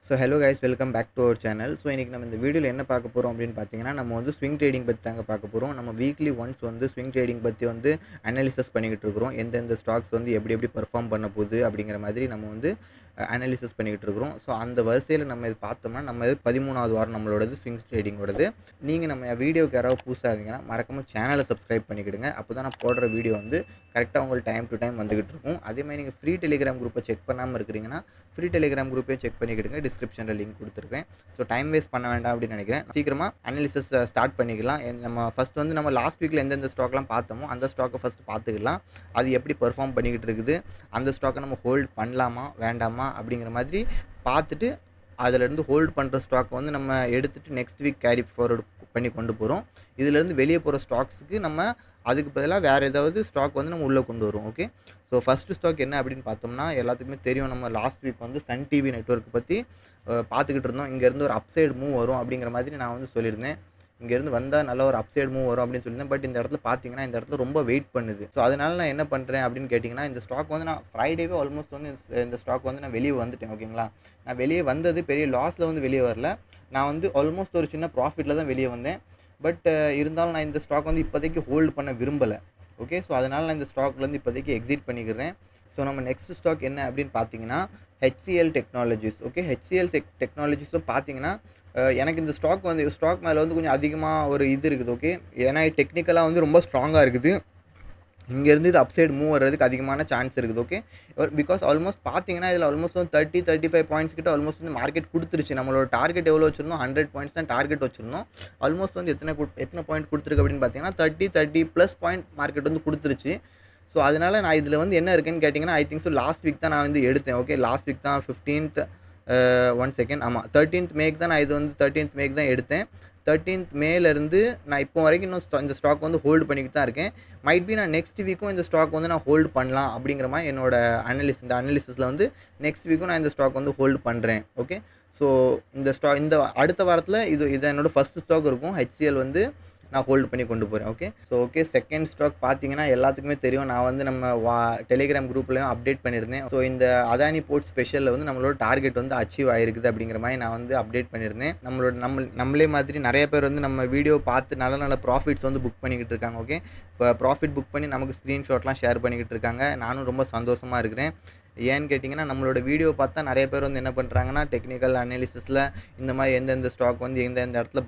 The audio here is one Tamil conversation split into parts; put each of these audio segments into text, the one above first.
So hello guys, welcome back to our channel. So இன்றைக்கி நம்ம இந்த வீடியோவில் என்ன பார்க்க போகிறோம் அப்படின்னு பார்த்தீங்கன்னா, நம்ம வந்து ஸ்விங் ட்ரேடிங் பற்றி தாங்க பார்க்க போகிறோம். நம்ம வீக்லி ஒன்ஸ் வந்து ஸ்விங் ட்ரேடிங் பற்றி வந்து அனாலிசிஸ் பண்ணிக்கிட்டு இருக்கிறோம். எந்தெந்த ஸ்டாக்ஸ் வந்து எப்படி எப்படி பெர்ஃபார்ம் பண்ண போகுது அப்படிங்கிற மாதிரி நம்ம வந்து அனாலிசிஸ் பண்ணிக்கிட்டு இருக்கிறோம். ஸோ அந்த வரிசையில் நம்ம இது பார்த்தோம்னா, நம்ம 13வது வாரம் நம்மளோடது ஸ்விங் ட்ரேடிங்கோடது. நீங்கள் நம்ம வீடியோக்கு யாராவது புதுசாக இருந்தீங்கன்னா மறக்காமல் சேனலை சப்ஸ்கிரைப் பண்ணிக்கிடுங்க. அப்போ தான் நான் போடுற வீடியோ வந்து கரெக்டாக உங்களுக்கு டைம் டு டைம் வந்துகிட்டு இருக்கும். அதேமாதிரி நீங்கள் ஃப்ரீ டெலிகிராம் குரூப்பை செக் பண்ணாமல் இருக்கிறீங்கன்னா ஃப்ரீ டெலிகிராம் குரூப்பையும் செக் பண்ணிக்கிடுங்க. டிஸ்கிரிப்ஷனில் லிங்க் கொடுத்துருக்கேன். ஸோ டைம் வேஸ்ட் பண்ண வேண்டாம் அப்படின்னு நினைக்கிறேன். சீக்கிரமாக அனாலிசிஸ் ஸ்டார்ட் பண்ணிக்கலாம். நம்ம ஃபஸ்ட் வந்து நம்ம லாஸ்ட் வீக்கில் எந்தெந்த ஸ்டாக்லாம் பார்த்தோமோ அந்த ஸ்டாக்கை ஃபஸ்ட் பார்த்துக்கலாம். அது எப்படி பெர்ஃபார்ம் பண்ணிக்கிட்டு இருக்குது, அந்த ஸ்டாக்கை நம்ம ஹோல்ட் பண்ணலாமா வேண்டாமா அப்படிங்கிற மாதிரி பார்த்துட்டு அதிலேருந்து ஹோல்ட் பண்ணுற ஸ்டாக்கை வந்து நம்ம எடுத்துகிட்டு நெக்ஸ்ட் வீக் கேரி ஃபார்வர்டு பண்ணி கொண்டு போகிறோம். இதிலேருந்து வெளியே போகிற ஸ்டாக்ஸுக்கு நம்ம அதுக்கு பதிலாக வேறு ஏதாவது ஸ்டாக் வந்து நம்ம உள்ளே கொண்டு வருவோம். ஓகே, ஸோ ஃபஸ்ட்டு ஸ்டாக் என்ன அப்படின்னு பார்த்தோம்னா, எல்லாத்துக்குமே தெரியும். நம்ம லாஸ்ட் வீக் வந்து சன் டிவி நெட்வொர்க் பற்றி பார்த்துக்கிட்டு இருந்தோம். இங்கேருந்து ஒரு அப்சைடு மூவ் வரும் அப்படிங்கிற மாதிரி நான் வந்து சொல்லியிருந்தேன். இங்கேருந்து வந்தால் நல்ல ஒரு அப்சைடு மூவ் வரும் அப்படின்னு சொல்லியிருந்தேன். பட் இந்த இடத்துல பார்த்தீங்கன்னா இந்த இடத்துல ரொம்ப வெயிட் பண்ணுது. ஸோ அதனால் நான் என்ன பண்ணுறேன் அப்படின்னு கேட்டிங்கன்னா, இந்த ஸ்டாக் வந்து நான் ஃப்ரைடேவே ஆல்மோஸ்ட் வந்து இந்த ஸ்டாக் வந்து நான் வெளியே வந்துட்டேன். ஓகேங்களா, நான் வெளியே வந்தது பெரிய லாஸில் வந்து வெளியே வரல. நான் வந்து ஆல்மோஸ்ட் ஒரு சின்ன ப்ராஃபிட்டில் தான் வெளியே வந்தேன். பட் இருந்தாலும் நான் இந்த ஸ்டாக் வந்து இப்போதைக்கு ஹோல்டு பண்ண விரும்பலை. ஓகே, ஸோ அதனால் நான் இந்த ஸ்டாக்லேருந்து இப்போதைக்கு எக்ஸிட் பண்ணிக்கிறேன். ஸோ நம்ம நெக்ஸ்ட் ஸ்டாக் என்ன அப்படின்னு பார்த்தீங்கன்னா, HCL டெக்னாலஜிஸ். ஓகே, HCL டெக்னாலஜிஸும் பார்த்தீங்கன்னா எனக்கு இந்த ஸ்டாக் மேலே வந்து கொஞ்சம் அதிகமாக ஒரு இது இருக்குது. ஓகே, ஏன்னா டெக்னிக்கலாக வந்து ரொம்ப ஸ்ட்ராங்காக இருக்குது. இங்கேருந்து இது அப்சைடு மூவ் வர்றதுக்கு அதிகமான சான்ஸ் இருக்குது. ஓகே, பிகாஸ் ஆல்மோஸ்ட் பார்த்தீங்கன்னா இதில் ஆல்மோஸ்ட் வந்து 35 பாயிண்ட்ஸ் கிட்ட ஆல்மோஸ்ட் வந்து மார்க்கெட் கொடுத்துருச்சு. நம்மளோட டார்கெட் எவ்வளோ வச்சுருந்தோம், 100 பாயிண்ட்ஸ் தான் டார்கெட் வச்சுருந்தோம். ஆல்மோஸ்ட் வந்து எத்தனை பாயிண்ட் கொடுத்துருக்கு அப்படின்னு பார்த்தீங்கன்னா 30+ பாயிண்ட் மார்க்கெட் வந்து கொடுத்துருச்சு. ஸோ அதனால் நான் இதில் வந்து என்ன இருக்குன்னு கேட்டிங்கன்னா, I think so last week தான் நான் வந்து எடுத்தேன். ஓகே, லாஸ்ட் வீக் தான் 15th 1 செகண்ட் ஆமாம் 13th மேக்கு தான் நான் இது வந்து 13th மேக்கு தான் எடுத்தேன். 13th மேலேருந்து நான் இப்போ வரைக்கும் இன்னும் இந்த ஸ்டாக் வந்து ஹோல்டு பண்ணிக்கிட்டு தான் இருக்கேன். மைட் பி நான் நெக்ஸ்ட் வீக்கும் இந்த ஸ்டாக் வந்து நான் ஹோல்டு பண்ணலாம் அப்படிங்கிற மாதிரி என்னோட இந்த அனாலிசிஸில் வந்து நெக்ஸ்ட் வீக்கும் நான் இந்த ஸ்டாக் வந்து ஹோல்டு பண்ணுறேன். ஓகே, ஸோ இந்த அடுத்த வாரத்தில் இது என்னோட ஃபஸ்ட் ஸ்டாக் இருக்கும். HCL வந்து நான் ஹோல்டு பண்ணி கொண்டு போகிறேன். ஓகே, செகண்ட் ஸ்டாக் பார்த்தீங்கன்னா எல்லாத்துக்குமே தெரியும். நான் வந்து நம்ம டெலிகிராம் குரூப்லேயும் அப்டேட் பண்ணியிருந்தேன். ஸோ இந்த அதானி போர்ட் ஸ்பெஷலில் வந்து நம்மளோட டார்கெட் வந்து அச்சீவ் ஆகிருக்குது அப்படிங்கிற மாதிரி நான் வந்து அப்டேட் பண்ணியிருந்தேன். நம்மளே மாதிரி நிறைய பேர் வந்து நம்ம வீடியோ பார்த்து நல்ல ப்ராஃபிட்ஸ் வந்து புக் பண்ணிக்கிட்டு இருக்காங்க. ஓகே, இப்போ ப்ராஃபிட் புக் பண்ணி நமக்கு ஸ்க்ரீன்ஷாட்லாம் ஷேர் பண்ணிக்கிட்டு இருக்காங்க. நானும் ரொம்ப சந்தோஷமாக இருக்கிறேன். ஏன்னு கேட்டிங்கன்னா, நம்மளோட வீடியோ பார்த்தா நிறைய பேர் வந்து என்ன பண்ணுறாங்கன்னா, டெக்னிக்கல் அனாலிசிஸில் இந்த மாதிரி எந்தெந்த ஸ்டாக் வந்து எந்தெந்த இடத்துல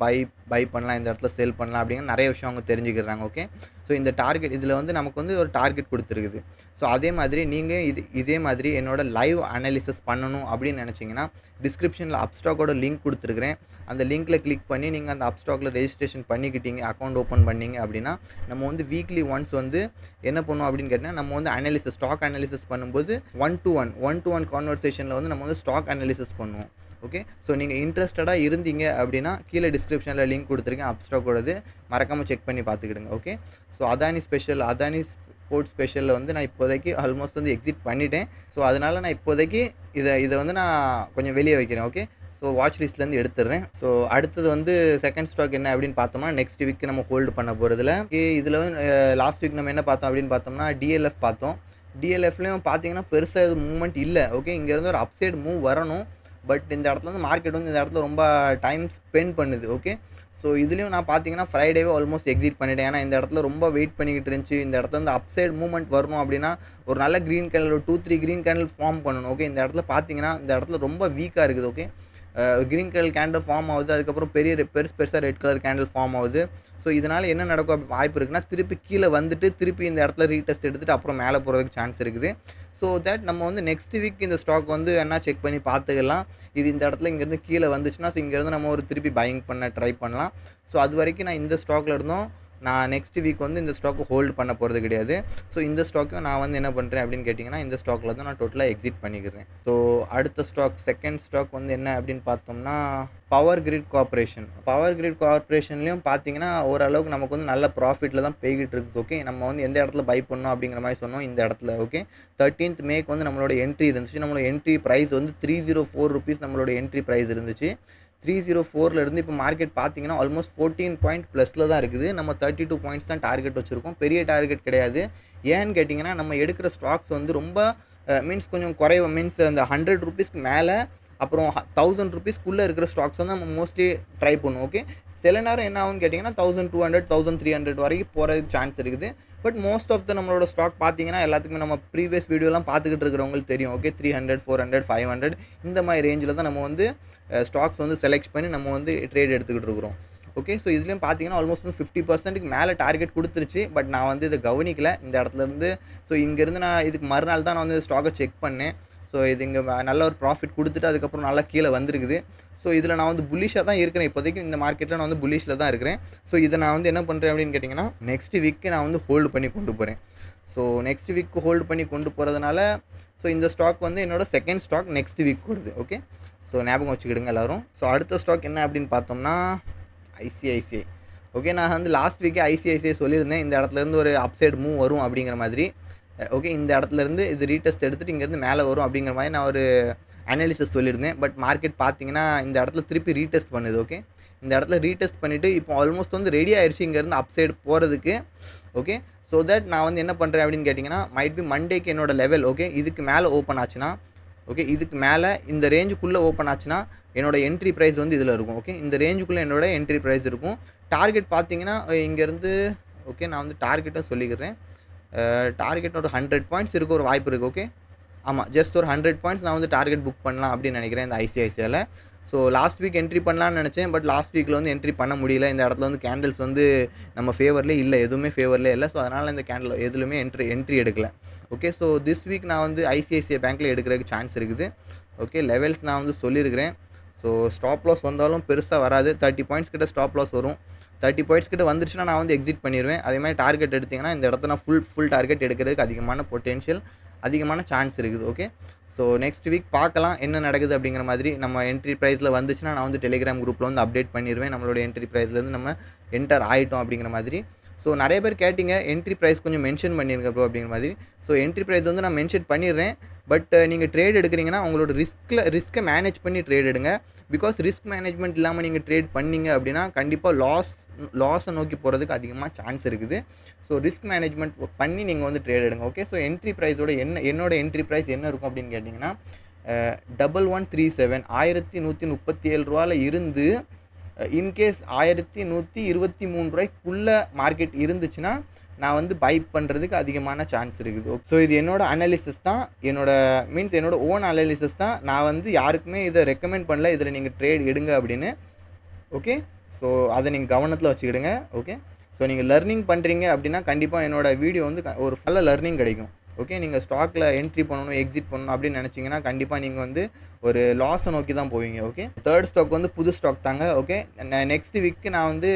பை பண்ணலாம், இந்த இடத்துல சேல் பண்ணலாம் அப்படிங்கிற நிறைய விஷயம் அவங்க தெரிஞ்சுக்கிறாங்க. ஓகே, ஸோ இந்த டார்கெட் இதில் வந்து நமக்கு வந்து ஒரு டார்கெட் கொடுத்துருக்குது. ஸோ அதே மாதிரி நீங்கள் இதே மாதிரி என்னோட லைவ் அனாலிசிஸ் பண்ணணும் அப்படின்னு நினச்சிங்கன்னா, டிஸ்கிரிப்ஷனில் அப்ஸ்டாக்கோட லிங்க் கொடுத்துருக்குறேன். அந்த லிங்க்கில் கிளிக் பண்ணி நீங்கள் அந்த அப்ஸ்டாக்கில் ரெஜிஸ்ட்ரேஷன் பண்ணிக்கிட்டீங்க, அக்கௌண்ட் ஓப்பன் பண்ணிங்க அப்படின்னா, நம்ம வந்து வீக்லி ஒன்ஸ் வந்து என்ன பண்ணுவோம் அப்படின்னு கேட்டிங்கன்னா, நம்ம வந்து ஸ்டாக் அனாலிசிஸ் பண்ணும்போது ஒன் டு ஒன் கான்வர்சேஷனில் வந்து நம்ம வந்து ஸ்டாக் அனாலிசிஸ் பண்ணுவோம். ஓகே, ஸோ நீங்கள் இன்ட்ரெஸ்டடாக இருந்தீங்க அப்படின்னா கீழே டிஸ்கிரிப்ஷனில் லிங்க் கொடுத்துருக்கேன் அப்ஸ்டாக்கோடது, மறக்காமல் செக் பண்ணி பார்த்துக்கிடுங்க. ஓகே, ஸோ அதானி ஸ்போர்ட்ஸ் ஸ்பெஷலில் வந்து நான் இப்போதைக்கு ஆல்மோஸ்ட் வந்து எக்ஸிட் பண்ணிட்டேன். ஸோ அதனால் நான் இப்போதைக்கு இதை வந்து நான் கொஞ்சம் வெளியே வைக்கிறேன். ஓகே, ஸோ வாட்ச் லிஸ்ட்லேருந்து எடுத்துடுறேன். ஸோ அடுத்தது வந்து செகண்ட் ஸ்டாக் என்ன அப்படின்னு பார்த்தோம்னா, நெக்ஸ்ட் வீக் நம்ம ஹோல்டு பண்ண போகிறதுல இதில் வந்து லாஸ்ட் வீக் நம்ம என்ன பார்த்தோம் அப்படின்னு பார்த்தோம்னா, DLF பார்த்தோம். DLFலையும் பார்த்தீங்கன்னா பெருசாக மூவ்மெண்ட் இல்லை. ஓகே, இங்கேருந்து ஒரு அப்சைடு மூவ் வரணும். பட் இந்த இடத்துல வந்து மார்க்கெட் வந்து இந்த இடத்துல ரொம்ப டைம் ஸ்பெண்ட் பண்ணுது. ஓகே, ஸோ இதுலேயும் நான் பார்த்தீங்கன்னா ஃப்ரைடேவே ஆல்மோஸ்ட் எக்ஸிட் பண்ணிட்டேன். ஏன்னா இந்த இடத்துல ரொம்ப வெயிட் பண்ணிக்கிட்டு இருந்துச்சு. இந்த இடத்துல வந்து அப்சைடு மூவ்மெண்ட் வரணும் அப்படின்னா ஒரு நல்ல க்ரீன் கேண்டில், ஒரு 2-3 க்ரீன் கேண்டில் ஃபார்ம் பண்ணணும். ஓகே, இந்த இடத்துல பார்த்தீங்கன்னா இந்த இடத்துல ரொம்ப வீக்காக இருக்குது. Okay, green colour candle form ஆகுது, அதுக்கப்புறம் பெருசாக ரெட் கலர் கேண்டில் ஃபார்ம் ஆகுது. ஸோ இதனால் என்ன நடக்கும் வாய்ப்பு இருக்குன்னா, திருப்பி கீழே வந்துட்டு திருப்பி இந்த இடத்துல ரீடெஸ்ட் எடுத்துகிட்டு அப்புறம் மேலே போகிறதுக்கு சான்ஸ் இருக்குது. ஸோ தட் நம்ம வந்து நெக்ஸ்ட் வீக் இந்த ஸ்டாக் வந்து என்ன செக் பண்ணி பார்த்துக்கலாம். இது இந்த இடத்துல இங்கேருந்து கீழே வந்துச்சுன்னா இங்கேருந்து நம்ம ஒரு திருப்பி பையிங் பண்ண ட்ரை பண்ணலாம். ஸோ அது வரைக்கும் நான் இந்த ஸ்டாக்கில் இருந்தோம். நான் நெக்ஸ்ட் வீக் வந்து இந்த ஸ்டாக்கு ஹோல்டு பண்ண போகிறது கிடையாது. ஸோ இந்த ஸ்டாக்கையும் நான் வந்து என்ன பண்ணுறேன் அப்படின்னு கேட்டிங்கன்னா, இந்த ஸ்டாக்கில் தான் நான் டோட்டலாக எக்ஸிட் பண்ணிக்கிறேன். ஸோ அடுத்த செகண்ட் ஸ்டாக் வந்து என்ன அப்படின்னு பார்த்தோம்னா, பவர் கிரிட் கார்பரேஷன்லையும் பார்த்தீங்கன்னா ஓரளவுக்கு நமக்கு வந்து நல்ல ப்ராஃபிட்டில் தான் போய்கிட்டு இருக்குது. ஓகே, நம்ம வந்து எந்த இடத்துல பை பண்ணோம் அப்படிங்கிற மாதிரி சொன்னோம் இந்த இடத்துல. ஓகே, 13th மேக்கு வந்து நம்மளோட என்ட்ரி இருந்துச்சு. நம்மளோட என்ட்ரி ப்ரைஸ் வந்து 304 rupees நம்மளோட என்ட்ரி ப்ரைஸ் இருந்துச்சு. 304 இருந்து இப்போ மார்க்கெட் பார்த்தீங்கன்னா ஆல்மோஸ்ட் 14 பாயிண்ட் ப்ளஸில் தான் இருக்குது. நம்ம 32 பாயிண்ட்ஸ் தான் டார்கெட் வச்சுருக்கோம். பெரிய டார்கெட் கிடையாது. ஏன்னு கேட்டிங்கன்னா, நம்ம எடுக்கிற ஸ்டாக்ஸ் வந்து ரொம்ப கொஞ்சம் குறைவு. அந்த 100 rupeesக்கு மேலே அப்புறம் 1000 ரூபீஸ்க்குள்ளே இருக்கிற ஸ்டாக்ஸ் வந்து நம்ம மோஸ்ட்லி ட்ரை பண்ணுவோம். ஓகே, சில நேரம் என்ன ஆகும்னு கேட்டிங்கன்னா 1200 1300 வரைக்கும் போகிறதுக்கு சான்ஸ் இருக்குது. பட் மோஸ்ட் ஆஃப் த நம்மளோட ஸ்டாக் பார்த்தீங்கன்னா எல்லாத்துக்குமே நம்ம ப்ரீவியஸ் வீடியோலாம் பார்த்துக்கிட்டு இருக்கிறவங்களுக்கு தெரியும். ஓகே, 300 400 500 இந்த மாதிரி ரேஞ்சில் தான் நம்ம வந்து ஸ்டாக்ஸ் வந்து செலக்ட் பண்ணி நம்ம வந்து ட்ரேட் எடுத்துக்கிட்டு இருக்கிறோம். ஓகே, ஸோ இதுலேயும் பார்த்தீங்கன்னா ஆல்மோஸ்ட் வந்து 50%க்கு மேலே டார்கெட் கொடுத்துருச்சு. பட் நான் வந்து இதை கவனிக்கல இந்த இடத்துலேருந்து. ஸோ இங்கேருந்து நான் இதுக்கு மறுநாள் தான் நான் வந்து ஸ்டாக்கை செக் பண்ணேன். ஸோ இது இங்கே நல்ல ஒரு ப்ராஃபிட் கொடுத்துட்டு அதுக்கப்புறம் நல்லா கீழே வந்திருக்குது. ஸோ இதில் நான் வந்து புல்லிஷாக தான் இருக்கிறேன் இப்போதைக்கு. இந்த மார்க்கெட்டில் நான் வந்து புல்லிஷில் தான் இருக்கிறேன். ஸோ இதை நான் வந்து என்ன பண்ணுறேன் அப்படின்னு கேட்டிங்கன்னா நெக்ஸ்ட் வீக்கு நான் வந்து ஹோல்டு பண்ணி கொண்டு போகிறேன். ஸோ நெக்ஸ்ட் வீக்கு ஹோல்டு பண்ணி கொண்டு போகிறதுனால ஸோ இந்த ஸ்டாக் வந்து என்னோடய செகண்ட் ஸ்டாக் நெக்ஸ்ட் வீக் கொடுது. ஓகே, ஸோ ஞாபகம் வச்சுக்கிடுங்க எல்லோரும். ஸோ அடுத்த ஸ்டாக் என்ன அப்படின்னு பார்த்தோம்னா ஐசிஐசிஐ. ஓகே, நான் வந்து லாஸ்ட் வீக்கே ஐசிஐசிஐ சொல்லியிருந்தேன் இந்த இடத்துலேருந்து ஒரு அப்சைட் மூவ் வரும் அப்படிங்கிற மாதிரி. ஓகே, இந்த இடத்துலேருந்து இது ரீடெஸ்ட் எடுத்துகிட்டு இங்கேருந்து மேலே வரும் அப்படிங்கிற மாதிரி நான் ஒரு அனாலிசிஸ் சொல்லியிருந்தேன். பட் மார்க்கெட் பார்த்தீங்கன்னா இந்த இடத்துல திருப்பி ரீடெஸ்ட் பண்ணுது. ஓகே, இந்த இடத்துல ரீடெஸ்ட் பண்ணிவிட்டு இப்போ ஆல்மோஸ்ட் வந்து ரெடி ஆயிடுச்சு இங்கேருந்து அப்சைடு போகிறதுக்கு. ஓகே, ஸோ தட் நான் வந்து என்ன பண்ணுறேன் அப்படின்னு கேட்டிங்கன்னா மைட் பி மண்டேக்கு என்னோட லெவல் ஓகே இதுக்கு மேலே ஓப்பன் ஆச்சுன்னா ஓகே இதுக்கு மேலே இந்த ரேஞ்சுக்குள்ளே ஓப்பன் ஆச்சுன்னா என்னோடய என்ட்ரி ப்ரைஸ் வந்து இதில் இருக்கும். ஓகே, இந்த ரேஞ்சுக்குள்ளே என்னோடய என்ட்ரி ப்ரைஸ் இருக்கும். டார்கெட் பார்த்தீங்கன்னா இங்கேருந்து ஓகே நான் வந்து டார்கெட்டும் சொல்லிக்கிறேன். டார்கெட் ஒரு 100 பாயிண்ட்ஸ் இருக்க ஒரு வாய்ப்பு இருக்குது. ஓகே, ஆமாம், ஜஸ்ட் ஒரு 100 பாயிண்ட்ஸ் நான் வந்து டார்கெட் புக் பண்ணலாம் அப்படின்னு நினைக்கிறேன் இந்த ஐசிஐசிஐயில். ஸோ லாஸ்ட் வீக் என்ட்ரி பண்ணலான்னு நினச்சேன். பட் லாஸ்ட் வீக்கில் வந்து என்ட்ரி பண்ண முடியல. இந்த இடத்துல வந்து கேண்டில்ஸ் வந்து நம்ம ஃபேவர்லேயே இல்லை, எதுவுமே ஃபேவர்லேயே இல்லை. ஸோ அதனால் இந்த கேண்டில் எதுலையுமே என்ட்ரி எடுக்கல. ஓகே, ஸோ திஸ் வீக் நான் வந்து ஐசிஐசிஐ பேங்க்கில் எடுக்கிறதுக்கு சான்ஸ் இருக்குது. ஓகே, லெவல்ஸ் நான் வந்து சொல்லியிருக்கிறேன். ஸோ ஸ்டாப் லாஸ் வந்தாலும் பெருசாக வராது. 30 பாயிண்ட்ஸ் கிட்ட ஸ்டாப் லாஸ் வரும். 30 பாயிண்ட்ஸ் கிட்ட வந்துருச்சுன்னா நான் வந்து எக்ஸிட் பண்ணிடுவேன். அதே மாதிரி டார்கெட் எடுத்திங்கன்னா இந்த இடத்த நான் ஃபுல் டார்கெட் எடுக்கிறதுக்கு அதிகமான பொட்டென்ஷியல் அதிகமான சான்ஸ் இருக்குது. ஓகே, ஸோ நெக்ஸ்ட் வீக் பார்க்கலாம் என்ன நடக்குது அப்படிங்கிற மாதிரி. நம்ம என்ட்ரி ப்ரைஸில் வந்துச்சுன்னா நான் வந்து டெலிகிராம் குரூப்பில் வந்து அப்டேட் பண்ணிடுவேன் நம்மளோட என்ட்ரி ப்ரைஸ்லேருந்து நம்ம என்டர் ஆகிட்டோம் அப்படிங்கிற மாதிரி. ஸோ நிறைய பேர் கேட்டிங்க என்ட்ரி ப்ரைஸ் கொஞ்சம் மென்ஷன் பண்ணிருங்க ப்ரோ அப்படிங்கிற மாதிரி. ஸோ என்ட்ரி ப்ரைஸ் வந்து நான் மென்ஷன் பண்ணிடுறேன். பட் நீங்கள் ட்ரேட் எடுக்கிறீங்கன்னா உங்களோட ரிஸ்க்கை மேனேஜ் பண்ணி ட்ரேட் எடுங்க. பிகாஸ் ரிஸ்க் மேனேஜ்மெண்ட் இல்லாமல் நீங்கள் ட்ரேட் பண்ணிங்க அப்படின்னா கண்டிப்பாக லாஸை நோக்கி போகிறதுக்கு அதிகமாக சான்ஸ் இருக்குது. ஸோ ரிஸ்க் மேனேஜ்மெண்ட் பண்ணி நீங்கள் வந்து ட்ரேட் எடுங்க. ஓகே, ஸோ என்ட்ரி ப்ரைஸோட என்னோட என்ட்ரி ப்ரைஸ் என்ன இருக்கும் அப்படின்னு கேட்டிங்கன்னா 1137 1137 ரூபாயில் இருந்து இன்கேஸ் 1123 ரூபாய்க்குள்ளே மார்க்கெட் இருந்துச்சுன்னா நான் வந்து பை பண்ணுறதுக்கு அதிகமான சான்ஸ் இருக்குது. ஸோ இது என்னோட அனாலிசிஸ் தான், என்னோட ஓன் அனாலிசிஸ் தான். நான் வந்து யாருக்குமே இதை ரெக்கமெண்ட் பண்ணல இதில் நீங்கள் ட்ரேட் எடுங்க அப்படின்னு. ஓகே, ஸோ அதை நீங்கள் கவனத்தில் வச்சுக்கிடுங்க. ஓகே, ஸோ நீங்கள் லர்னிங் பண்ணுறீங்க அப்படின்னா கண்டிப்பாக என்னோடய வீடியோ வந்து ஒரு நல்ல லர்னிங் கிடைக்கும். ஓகே, நீங்கள் ஸ்டாக்கில் என்ட்ரி பண்ணணும் எக்ஸிட் பண்ணணும் அப்படின்னு நினச்சிங்கன்னா கண்டிப்பாக நீங்கள் வந்து ஒரு லாஸை நோக்கி தான் போவீங்க. ஓகே, தேர்ட் ஸ்டாக் வந்து புது ஸ்டாக் தாங்க. ஓகே, நெக்ஸ்ட் வீக்கு நான் வந்து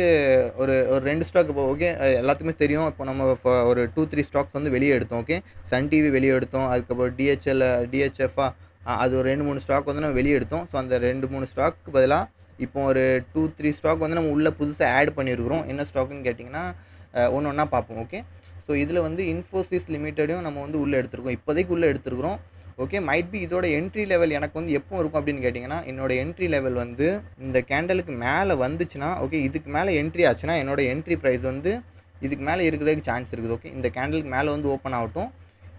ஒரு 2 ஸ்டாக் இப்போ ஓகே எல்லாத்துக்குமே தெரியும். இப்போ நம்ம ஒரு 2-3 ஸ்டாக்ஸ் வந்து வெளியே எடுத்தோம். ஓகே, சன் டிவி வெளியே எடுத்தோம். அதுக்கப்புறம் டிஹெச்எஃப்ஆ அது ஒரு 2-3 ஸ்டாக் வந்து நம்ம வெளியே எடுத்தோம். ஸோ அந்த 2-3 ஸ்டாக்கு பதிலாக இப்போ ஒரு 2-3 ஸ்டாக் வந்து நம்ம உள்ளே புதுசாக ஆட் பண்ணியிருக்கிறோம். என்ன ஸ்டாக்குன்னு கேட்டிங்கன்னா ஒன்று ஒன்றா பார்ப்போம். ஓகே, ஸோ இதில் வந்து இன்ஃபோசிஸ் லிமிட்டடையும் நம்ம வந்து உள்ளே எடுத்துருக்கோம், இப்போதைக்கு உள்ளே எடுத்துருக்கிறோம். ஓகே, மைட் பி இதோட என்ட்ரி லெவல் எனக்கு வந்து எப்போ இருக்கும் அப்படின்னு கேட்டிங்கன்னா என்னோட என்ட்ரி லெவல் வந்து இந்த கேண்டலுக்கு மேலே வந்துச்சுன்னா ஓகே இதுக்கு மேலே என்ட்ரி ஆச்சுன்னா என்னோட என்ட்ரி ப்ரைஸ் வந்து இதுக்கு மேலே இருக்கிறதுக்கு சான்ஸ் இருக்குது. ஓகே, இந்த கேண்டலுக்கு மேலே வந்து ஓப்பன் ஆகட்டும்.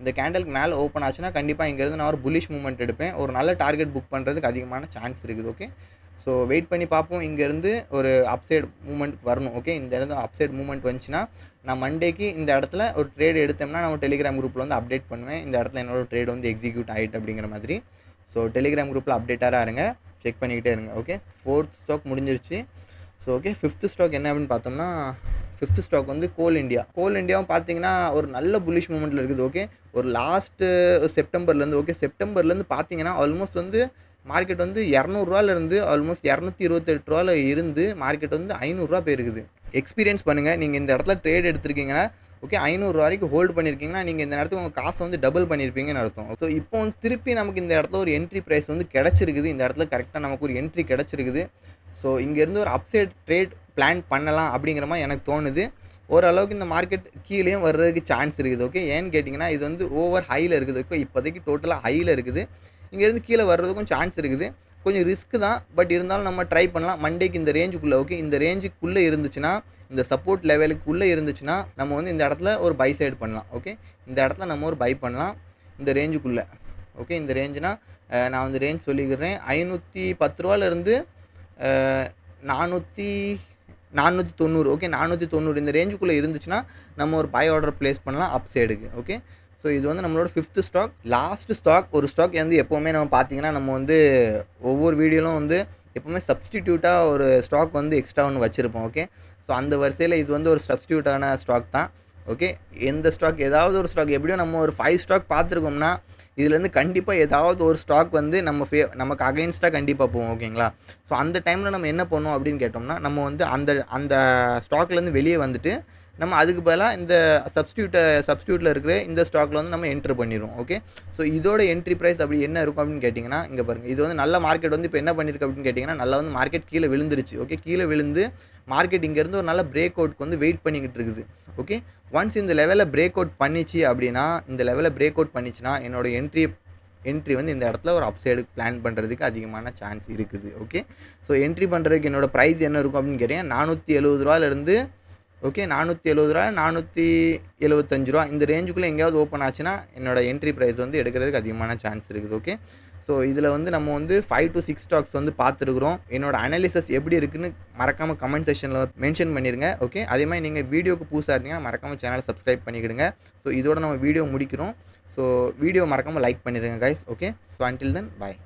இந்த கேண்டலுக்கு மேலே ஓப்பன் ஆச்சுன்னா கண்டிப்பாக இங்கேருந்து நான் ஒரு புல்லிஷ் மூவ்மெண்ட் எடுப்பேன். ஒரு நல்ல டார்கெட் புக் பண்ணுறதுக்கு அதிகமான சான்ஸ் இருக்குது. ஓகே, ஸோ வெயிட் பண்ணி பார்ப்போம். இங்கேருந்து ஒரு அப்சைட் மூவ்மெண்ட் வரணும். ஓகே, இந்த இடத்துல அப்சைட் மூவ்மெண்ட் வந்துச்சுன்னா நான் மண்டேக்கு இந்த இடத்துல ஒரு ட்ரேட் எடுத்தோம்னா நம்ம டெலிகிராம் குரூப்பில் வந்து அப்டேட் பண்ணுவேன். இந்த இடத்துல என்னோட ட்ரேட் வந்து எக்ஸிக்யூட் ஆகிட்டு அப்படிங்கிற மாதிரி. ஸோ டெலிகிராம் குரூப்பில் அப்டேட்டாக இருங்க, செக் பண்ணிக்கிட்டே இருங்க. ஓகே, 4th ஸ்டாக் முடிஞ்சிருச்சு. ஸோ ஓகே, 5th ஸ்டாக் என்ன அப்படின்னு பார்த்தோம்னா 5th ஸ்டாக் வந்து கோல் இண்டியாவும் பார்த்தீங்கன்னா ஒரு நல்ல புல்லிஷ் மூவ்மெண்ட்டில் இருக்குது. ஓகே, ஒரு லாஸ்ட்டு செப்டம்பர்லேருந்து பார்த்தீங்கன்னா ஆல்மோஸ்ட் வந்து மார்க்கெட் வந்து 200 ரூபாயிலிருந்து ஆல்மோஸ்ட் 228 ரூபாயில் இருந்து மார்க்கெட் வந்து 500 ரூபா போயிருக்குது. எக்ஸ்பீரியன்ஸ் பண்ணுங்கள். நீங்கள் இந்த இடத்துல ட்ரேட் எடுத்திருக்கீங்கன்னா ஓகே 500 ரூபா வரைக்கும் ஹோல்டு பண்ணியிருக்கீங்கன்னா நீங்கள் இந்த இடத்துக்கு உங்கள் காசை வந்து டபுள் பண்ணியிருப்பீங்கன்னு அர்த்தம். ஸோ இப்போ வந்து திருப்பி நமக்கு இந்த இடத்துல ஒரு என்ட்ரி ப்ரைஸ் வந்து கிடச்சிருக்குது. இந்த இடத்துல கரெக்டாக நமக்கு ஒரு என்ட்ரி கிடச்சிருக்குது. ஸோ இங்கேருந்து ஒரு அப்சைட் ட்ரேட் பிளான் பண்ணலாம் அப்படிங்கிற மாதிரி எனக்கு தோணுது. ஓரளவுக்கு இந்த மார்க்கெட் கீழேயும் வர்றதுக்கு சான்ஸ் இருக்குது. ஓகே, ஏன்னு கேட்டிங்கன்னா இது வந்து ஓவர் ஹையில் இருக்குது. ஓகே, இப்போதைக்கு டோட்டலாக ஹையில் இருக்குது. இங்கேருந்து கீழே வர்றதுக்கும் சான்ஸ் இருக்குது. கொஞ்சம் ரிஸ்க்கு தான், பட் இருந்தாலும் நம்ம ட்ரை பண்ணலாம். மண்டேக்கு இந்த ரேஞ்சுக்குள்ளே ஓகே இந்த ரேஞ்சுக்குள்ளே இருந்துச்சுன்னா இந்த சப்போர்ட் லெவலுக்குள்ளே இருந்துச்சுன்னா நம்ம வந்து இந்த இடத்துல ஒரு பை சைடு பண்ணலாம். ஓகே, இந்த இடத்துல நம்ம ஒரு பை பண்ணலாம் இந்த ரேஞ்சுக்குள்ளே. ஓகே. இந்த ரேஞ்சுனா நான் வந்து ரேஞ்ச் சொல்லிக்கிறேன். 510 ரூபாயிலிருந்து 400 490 ஓகே. 490 இந்த ரேஞ்சுக்குள்ளே இருந்துச்சுன்னா நம்ம ஒரு பை ஆர்டர் ப்ளேஸ் பண்ணலாம் அப் சைடுக்கு. ஓகே. ஸோ இது வந்து நம்மளோட 5th ஸ்டாக். லாஸ்ட் ஸ்டாக் ஒரு ஸ்டாக் வந்து எப்போவுமே நம்ம பார்த்தீங்கன்னா நம்ம வந்து ஒவ்வொரு வீடியோலும் வந்து எப்போவுமே சப்ஸ்டிடியூட்டாக ஒரு ஸ்டாக் வந்து எக்ஸ்ட்ரா ஒன்று வச்சுருப்போம். ஓகே. ஸோ அந்த வரிசையில் இது வந்து ஒரு சப்ஸ்டியூட்டான ஸ்டாக் தான். ஓகே. எந்த ஸ்டாக் ஏதாவது ஒரு ஸ்டாக் எப்படியும் நம்ம ஒரு 5 ஸ்டாக் பார்த்துருக்கோம்னா இதுலேருந்து கண்டிப்பாக ஏதாவது ஒரு ஸ்டாக் வந்து நமக்கு அகைன்ஸ்டாக கண்டிப்பாக போகும். ஓகேங்களா. ஸோ அந்த டைமில் நம்ம என்ன பண்ணுவோம் அப்படின்னு கேட்டோம்னா நம்ம வந்து அந்த அந்த ஸ்டாக்லேருந்து வெளியே வந்துட்டு நம்ம அதுக்கு பதிலாக இந்த சப்ஸ்டியூட்டில் இருக்கிற இந்த ஸ்டாக்கில் வந்து நம்ம என்ட்ரு பண்ணிடுவோம். ஓகே. ஸோ இதோட என்ட்ரி ப்ரைஸ் அப்படி என்ன இருக்கும் அப்படின்னு கேட்டிங்கன்னா இங்கே பாருங்கள். இது வந்து நல்ல மார்க்கெட் வந்து இப்போ என்ன பண்ணியிருக்கு அப்படின்னு கேட்டிங்கன்னா நல்லா வந்து மார்க்கெட் கீழே விழுந்துருச்சு. ஓகே. கீழே விழுந்து மார்க்கெட் இங்கேருந்து ஒரு நல்ல பிரேக் அவுட்க்கு வந்து வெயிட் பண்ணிக்கிட்டு இருக்குது. ஓகே. ஒன்ஸ் இந்த லெவலில் பிரேக் அவுட் பண்ணிச்சு அப்படின்னா இந்த லெவலில் பிரேக் அவுட் பண்ணிச்சுன்னா என்னோட என்ட்ரி வந்து இந்த இடத்துல ஒரு அப்சைடுக்கு பிளான் பண்ணுறதுக்கு அதிகமான சான்ஸ் இருக்குது. ஓகே. ஸோ என்ட்ரி பண்ணுறதுக்கு என்னோட ப்ரைஸ் என்ன இருக்கும் அப்படின்னு கேட்டிங்கன்னா 470 ரூபாயிலிருந்து ஓகே 470 ரூபா 475 ரூபா இந்த ரேஞ்சுக்குள்ளே எங்கேயாவது ஓப்பன் ஆச்சுன்னா என்னோட என்ட்ரி ப்ரைஸ் வந்து எடுக்கிறதுக்கு அதிகமான சான்ஸ் இருக்குது. ஓகே. ஸோ இதில் வந்து நம்ம வந்து 5 to 6 ஸ்டாக்ஸ் வந்து பார்த்துருக்குறோம். என்னோட அனாலிசிஸ் எப்படி இருக்குன்னு மறக்காமல் கமெண்ட் செக்ஷனில் மென்ஷன் பண்ணிடுங்க. ஓகே. அதே மாதிரி நீங்கள் வீடியோக்கு புதுசாக இருந்தீங்கன்னா மறக்காமல் சேனலை சப்ஸ்கிரைப் பண்ணிக்கிடுங்க. ஸோ இதோட நம்ம வீடியோ முடிக்கிறோம். ஸோ வீடியோ மறக்காமல் லைக் பண்ணிடுங்க guys. Okay. So until then பாய்.